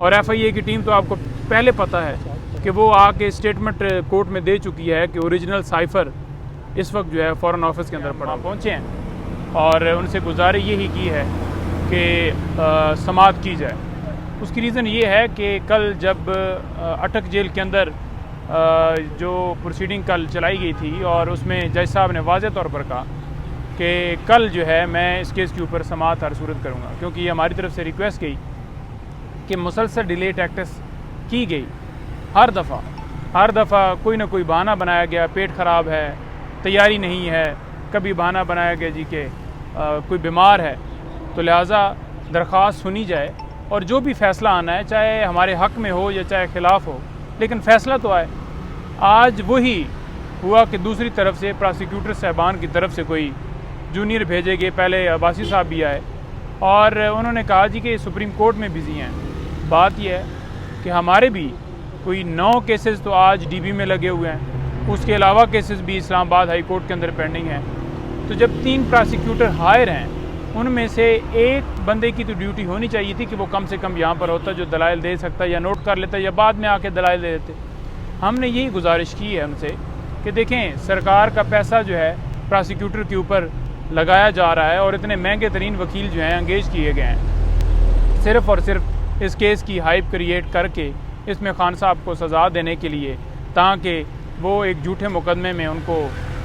और एफआईए की टीम तो आपको पहले पता है कि वो आके स्टेटमेंट कोर्ट में दे चुकी है कि ओरिजिनल साइफ़र इस वक्त जो है फ़ॉरेन ऑफिस के अंदर पड़ा पहुँचे हैं और उनसे गुजारिश यही की है कि समाअत की जाए। उसकी रीज़न ये है कि कल जब अटक जेल के अंदर जो प्रोसीडिंग कल चलाई गई थी और उसमें जज साहब ने वाज़ेह तौर पर कहा कि कल जो है मैं इस केस के ऊपर समाअत हर सूरत करूँगा, क्योंकि हमारी तरफ से रिक्वेस्ट गई कि मुसलसल डिले टैक्टिस की गई। हर दफ़ा कोई ना कोई बहाना बनाया गया, पेट ख़राब है, तैयारी नहीं है, कभी बहाना बनाया गया जी कि कोई बीमार है। तो लिहाजा दरख्वास्त सुनी जाए और जो भी फ़ैसला आना है, चाहे हमारे हक़ में हो या चाहे ख़िलाफ़ हो, लेकिन फ़ैसला तो आए। आज वही हुआ कि दूसरी तरफ से प्रोसिक्यूटर साहबान की तरफ से कोई जूनियर भेजे गए, पहले अब्बासी साहब भी आए और उन्होंने कहा जी कि सुप्रीम कोर्ट में बिज़ी हैं। बात यह है कि हमारे भी कोई 9 केसेस तो आज डीबी में लगे हुए हैं, उसके अलावा केसेस भी इस्लामाबाद हाई कोर्ट के अंदर पेंडिंग हैं। तो जब 3 प्रोसिक्यूटर हायर हैं, उनमें से एक बंदे की तो ड्यूटी होनी चाहिए थी कि वो कम से कम यहाँ पर होता, जो दलाइल दे सकता या नोट कर लेता या बाद में आके दलाइल दे देते। हमने यही गुजारिश की है उनसे कि देखें, सरकार का पैसा जो है प्रोसिक्यूटर के ऊपर लगाया जा रहा है और इतने महंगे तरीन वकील जो हैं एंगेज किए गए हैं सिर्फ़ और सिर्फ इस केस की हाइप क्रिएट करके इसमें खान साहब को सज़ा देने के लिए, ताकि वो एक झूठे मुकदमे में उनको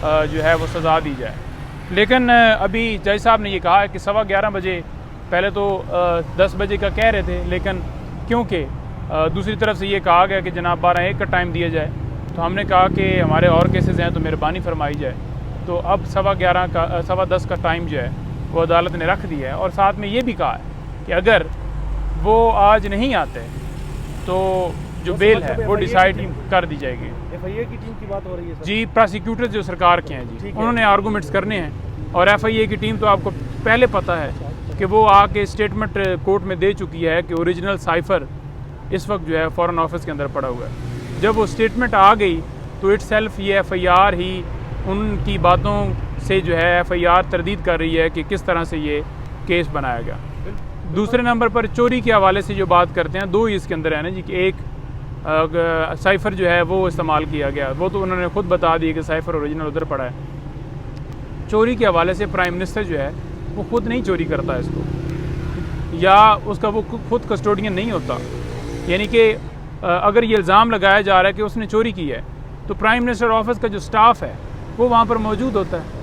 जो है वो सज़ा दी जाए। लेकिन अभी जज साहब ने ये कहा है कि 11:15 बजे, पहले तो 10 बजे का कह रहे थे, लेकिन क्योंकि दूसरी तरफ से ये कहा गया कि जनाब 12:01 का टाइम दिया जाए, तो हमने कहा कि हमारे और केसेस हैं तो मेहरबानी फरमाई जाए। तो अब 10:15 का टाइम जो है वो अदालत ने रख दिया है और साथ में ये भी कहा है कि अगर वो आज नहीं आते तो जो बेल है वो डिसाइड कर दी जाएगी। एफआईए की टीम की बात हो रही है सर? जी, प्रोसिक्यूटर जो सरकार के हैं जी, उन्होंने आर्गूमेंट्स करने हैं और एफआईए की टीम तो आपको पहले पता है कि वो आके स्टेटमेंट कोर्ट में दे चुकी है कि ओरिजिनल साइफ़र इस वक्त जो है फ़ॉरेन ऑफिस के अंदर पड़ा हुआ है। जब वो स्टेटमेंट आ गई तो इटसेल्फ ये एफआईआर ही उनकी बातों से जो है एफआईआर तरदीद कर रही है कि किस तरह से ये केस बनाया गया। दूसरे नंबर पर चोरी के हवाले से जो बात करते हैं, 2 ही इसके अंदर है ना जी, कि एक साइफ़र जो है वो इस्तेमाल किया गया, वो तो उन्होंने खुद बता दिया कि साइफ़र ओरिजिनल उधर पड़ा है। चोरी के हवाले से प्राइम मिनिस्टर जो है वो खुद नहीं चोरी करता इसको, या उसका वो खुद कस्टोडियन नहीं होता। यानी कि अगर ये इल्ज़ाम लगाया जा रहा है कि उसने चोरी की है, तो प्राइम मिनिस्टर ऑफिस का जो स्टाफ है वो वहाँ पर मौजूद होता है,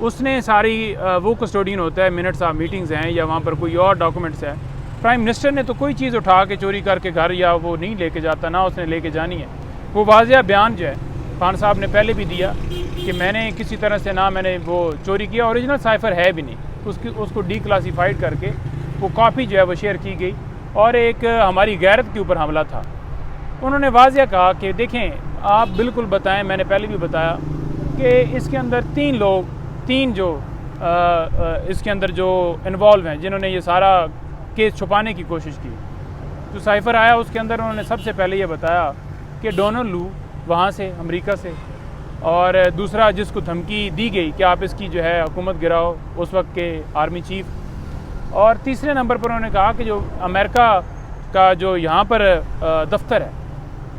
उसने सारी वो कस्टोडियन होता है, मिनट्स ऑफ मीटिंग्स हैं या वहाँ पर कोई और डॉक्यूमेंट्स हैं। प्राइम मिनिस्टर ने तो कोई चीज़ उठा के चोरी करके घर या वो नहीं लेके जाता, ना उसने लेके जानी है। वो वाज़ेह बयान जो है खान साहब ने पहले भी दिया कि मैंने किसी तरह से ना मैंने वो चोरी किया, ओरिजिनल साइफ़र है भी नहीं, उसको डीक्लासीफाइड करके वो कॉपी जो है वो शेयर की गई और एक हमारी गैरत के ऊपर हमला था। उन्होंने वाज़ेह कहा कि देखें, आप बिल्कुल बताएं, मैंने पहले भी बताया कि इसके अंदर 3 जो इसके अंदर जो इन्वॉल्व हैं, जिन्होंने ये सारा केस छुपाने की कोशिश की। जो साइफ़र आया उसके अंदर उन्होंने सबसे पहले ये बताया कि डोनाल्ड लू वहाँ से, अमेरिका से, और दूसरा जिसको धमकी दी गई कि आप इसकी जो है हुकूमत गिराओ, उस वक्त के आर्मी चीफ, और तीसरे नंबर पर उन्होंने कहा कि जो अमेरिका का जो यहाँ पर दफ्तर है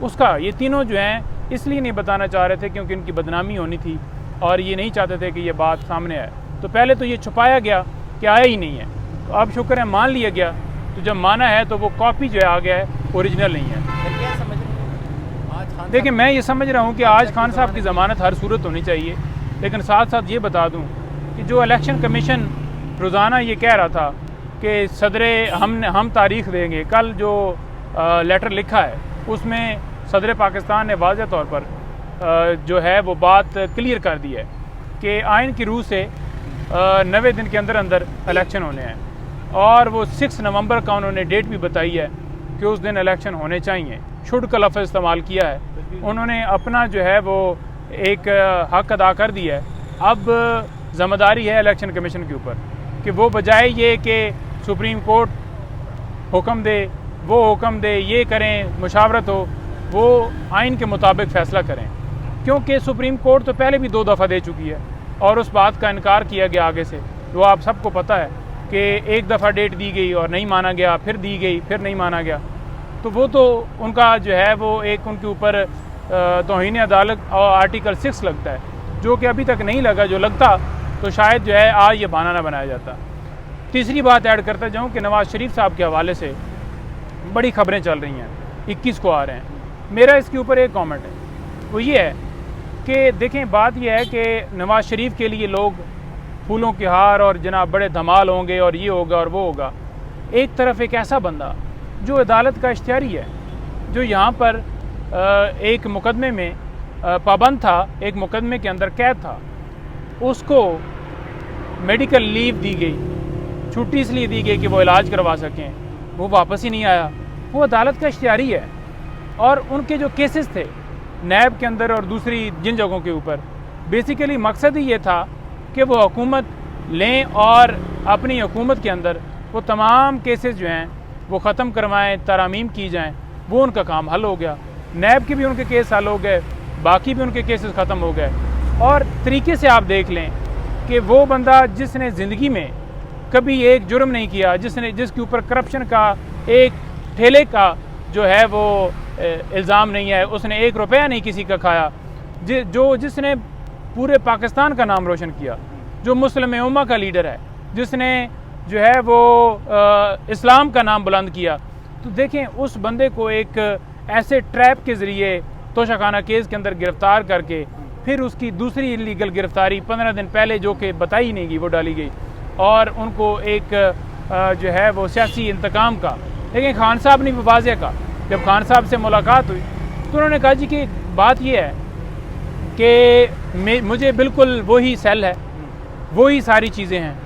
उसका, ये तीनों जो हैं इसलिए नहीं बताना चाह रहे थे क्योंकि इनकी बदनामी होनी थी और ये नहीं चाहते थे कि ये बात सामने आए। तो पहले तो ये छुपाया गया कि आया ही नहीं है, तो अब शुक्र है मान लिया गया। तो जब माना है तो वो कॉपी जो है आ गया है, ओरिजिनल नहीं है। क्या समझ रहे हैं आज? देखिए, मैं ये समझ रहा हूँ कि आज खान साहब की ज़मानत हर सूरत होनी चाहिए, लेकिन साथ साथ ये बता दूँ कि जो इलेक्शन कमीशन रोज़ाना ये कह रहा था कि सदरे हम तारीख़ देंगे, कल जो लेटर लिखा है उसमें सदर पाकिस्तान ने वाज़ेह तौर पर जो है वो बात क्लियर कर दी है कि आइन की रूह से 90 दिन के अंदर अंदर इलेक्शन होने हैं, और वो 6 नवंबर का उन्होंने डेट भी बताई है कि उस दिन इलेक्शन होने चाहिए। शुड का लफ्ज़ इस्तेमाल किया है। उन्होंने अपना जो है वो एक हक़ अदा कर दिया है। अब ज़िम्मेदारी है इलेक्शन कमीशन के ऊपर कि वो बजाय ये कि सुप्रीम कोर्ट हुक्म दे, वो हुक्म दे, ये करें, मुशावरत हो, वो आइन के मुताबिक फ़ैसला करें, क्योंकि सुप्रीम कोर्ट तो पहले भी 2 दफ़ा दे चुकी है और उस बात का इनकार किया गया आगे से। तो आप सबको पता है कि एक दफ़ा डेट दी गई और नहीं माना गया, फिर दी गई, फिर नहीं माना गया। तो वो तो उनका जो है वो एक उनके ऊपर तौहीन अदालत और आर्टिकल 6 लगता है, जो कि अभी तक नहीं लगा। जो लगता तो शायद जो है आज ये बहाना ना बनाया जाता। तीसरी बात ऐड करता जाऊँ कि नवाज़ शरीफ साहब के हवाले से बड़ी खबरें चल रही हैं, 21 को आ रहे हैं। मेरा इसके ऊपर एक कमेंट है, वो ये है कि देखें, बात यह है कि नवाज़ शरीफ के लिए लोग फूलों के हार और जनाब बड़े धमाल होंगे और ये होगा और वो होगा। एक तरफ एक ऐसा बंदा जो अदालत का इख्तियारी है, जो यहाँ पर एक मुकदमे में पाबंद था, एक मुकदमे के अंदर कैद था, उसको मेडिकल लीव दी गई, छुट्टी इसलिए दी गई कि वो इलाज करवा सकें, वो वापस ही नहीं आया। वो अदालत का इख्तियारी है। और उनके जो केसेस थे नैब के अंदर और दूसरी जिन जगहों के ऊपर, बेसिकली मकसद ही ये था कि वो हुकूमत लें और अपनी हुकूमत के अंदर वो तमाम केसेस जो हैं वो ख़त्म करवाएं, तरामीम की जाएं। वो उनका काम हल हो गया। नैब के भी उनके केस हल हो गए, बाकी भी उनके केसेस ख़त्म हो गए। और तरीके से आप देख लें कि वो बंदा जिसने ज़िंदगी में कभी एक जुर्म नहीं किया, जिसके ऊपर करप्शन का एक ठेले का जो है वो इल्ज़ाम नहीं है, उसने 1 रुपया नहीं किसी का खाया, जिसने पूरे पाकिस्तान का नाम रोशन किया, जो मुस्लिम उम्मा का लीडर है, जिसने जो है वो इस्लाम का नाम बुलंद किया। तो देखें, उस बंदे को एक ऐसे ट्रैप के ज़रिए तोशाखाना केस के अंदर गिरफ़्तार करके फिर उसकी दूसरी इलीगल गिरफ़्तारी 15 दिन पहले जो कि बताई नहीं गई वो डाली गई, और उनको एक जो है वो सियासी इंतकाम का। लेकिन खान साहब ने भी वाज़ेह कहा, जब खान साहब से मुलाकात हुई तो उन्होंने कहा जी कि बात यह है कि मुझे बिल्कुल वही सेल है, वही सारी चीज़ें हैं,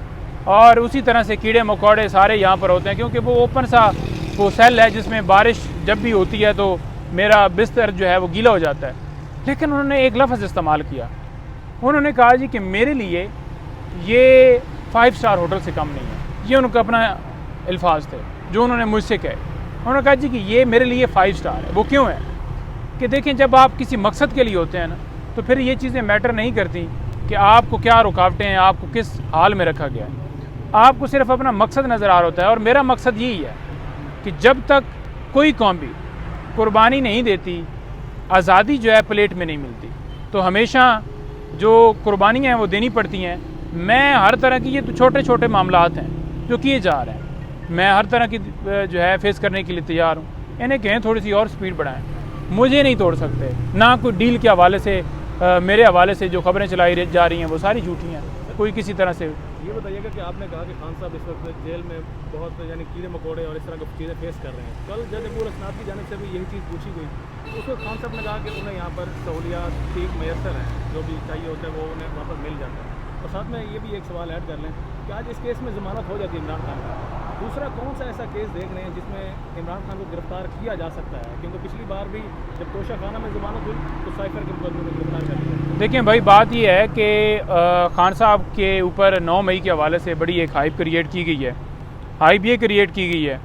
और उसी तरह से कीड़े मकोड़े सारे यहाँ पर होते हैं, क्योंकि वो ओपन सा वो सेल है जिसमें बारिश जब भी होती है तो मेरा बिस्तर जो है वो गीला हो जाता है। लेकिन उन्होंने एक लफ्ज़ इस्तेमाल किया, उन्होंने कहा जी कि मेरे लिए ये 5 स्टार होटल से कम नहीं है। ये उनका अपना अल्फाज थे जो उन्होंने मुझसे कहे। उन्होंने कहा जी कि ये मेरे लिए 5 स्टार है। वो क्यों है कि देखें, जब आप किसी मकसद के लिए होते हैं ना, तो फिर ये चीज़ें मैटर नहीं करती कि आपको क्या रुकावटें हैं, आपको किस हाल में रखा गया है। आपको सिर्फ अपना मकसद नज़र आ रहा होता है। और मेरा मकसद यही है कि जब तक कोई कौम भी कुर्बानी नहीं देती, आज़ादी जो है प्लेट में नहीं मिलती, तो हमेशा जो कुर्बानियाँ हैं वो देनी पड़ती हैं। मैं हर तरह की, ये तो छोटे छोटे मामलात हैं जो किए जा रहे हैं, मैं हर तरह की जो है फेस करने के लिए तैयार हूँ। इन्हें कहें थोड़ी सी और स्पीड बढ़ाएं, मुझे नहीं तोड़ सकते। ना कोई डील के हवाले से मेरे हवाले से जो खबरें चलाई जा रही हैं वो सारी झूठी हैं। कोई किसी तरह से ये बताइएगा कि आपने कहा कि खान साहब इस वक्त जेल में बहुत यानी कीड़े मकोड़े और इस तरह की चीज़ें फेस कर रहे हैं। कल जज अबूल हसनात की जानिब से भी यही चीज़ पूछी गई, उस वक्त खान साहब ने कहा कि उन्हें यहाँ पर सहूलियात ठीक मैसर हैं, जो भी चाहिए होता है वो उन्हें वहाँ पर मिल जाता है। और साथ में ये भी एक सवाल ऐड कर लें कि आज इस केस में ज़मानत हो जाती है इमरान खान का, दूसरा कौन सा ऐसा केस देख रहे हैं जिसमें इमरान खान को गिरफ्तार किया जा सकता है? क्योंकि पिछली बार भी जब तोशाखाना में ज़मानत हुई तो साइफर के मुकदमे में गिरफ्तार कर दिया। देखें भाई, बात यह है कि खान साहब के ऊपर 9 मई के हवाले से बड़ी एक हाइप क्रिएट की गई है। हाइप ये क्रिएट की गई है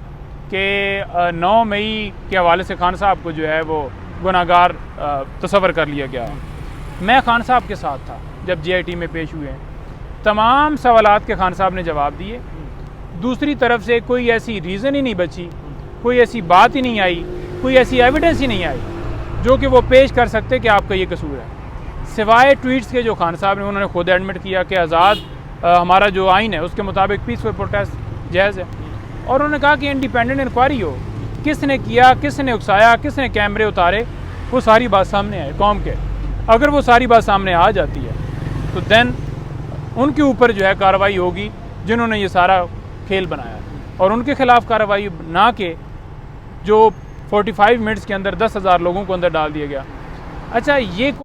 कि 9 मई के हवाले से खान साहब को जो है वो गुनाहगार तस्वर कर लिया गया है। मैं खान साहब के साथ था जब JIT में पेश हुए हैं। तमाम सवालात के खान साहब ने जवाब दिए। दूसरी तरफ से कोई ऐसी रीज़न ही नहीं बची, कोई ऐसी बात ही नहीं आई, कोई ऐसी एविडेंस ही नहीं आई जो कि वो पेश कर सकते कि आपका ये कसूर है, सिवाय ट्वीट्स के जो खान साहब ने उन्होंने खुद एडमिट किया कि आज़ाद हमारा जो आइन है उसके मुताबिक पीसफुल प्रोटेस्ट जायज़ है। और उन्होंने कहा कि इंडिपेंडेंट इंक्वायरी हो, किसने किया, किसने उकसाया, किसने कैमरे उतारे, वो सारी बात सामने आए कौम के। अगर वो सारी बात सामने आ जाती है तो देन उनके ऊपर जो है कार्रवाई होगी जिन्होंने ये सारा खेल बनाया, और उनके खिलाफ कार्रवाई ना के जो 45 मिनट्स के अंदर 10,000 लोगों को अंदर डाल दिया गया। अच्छा, ये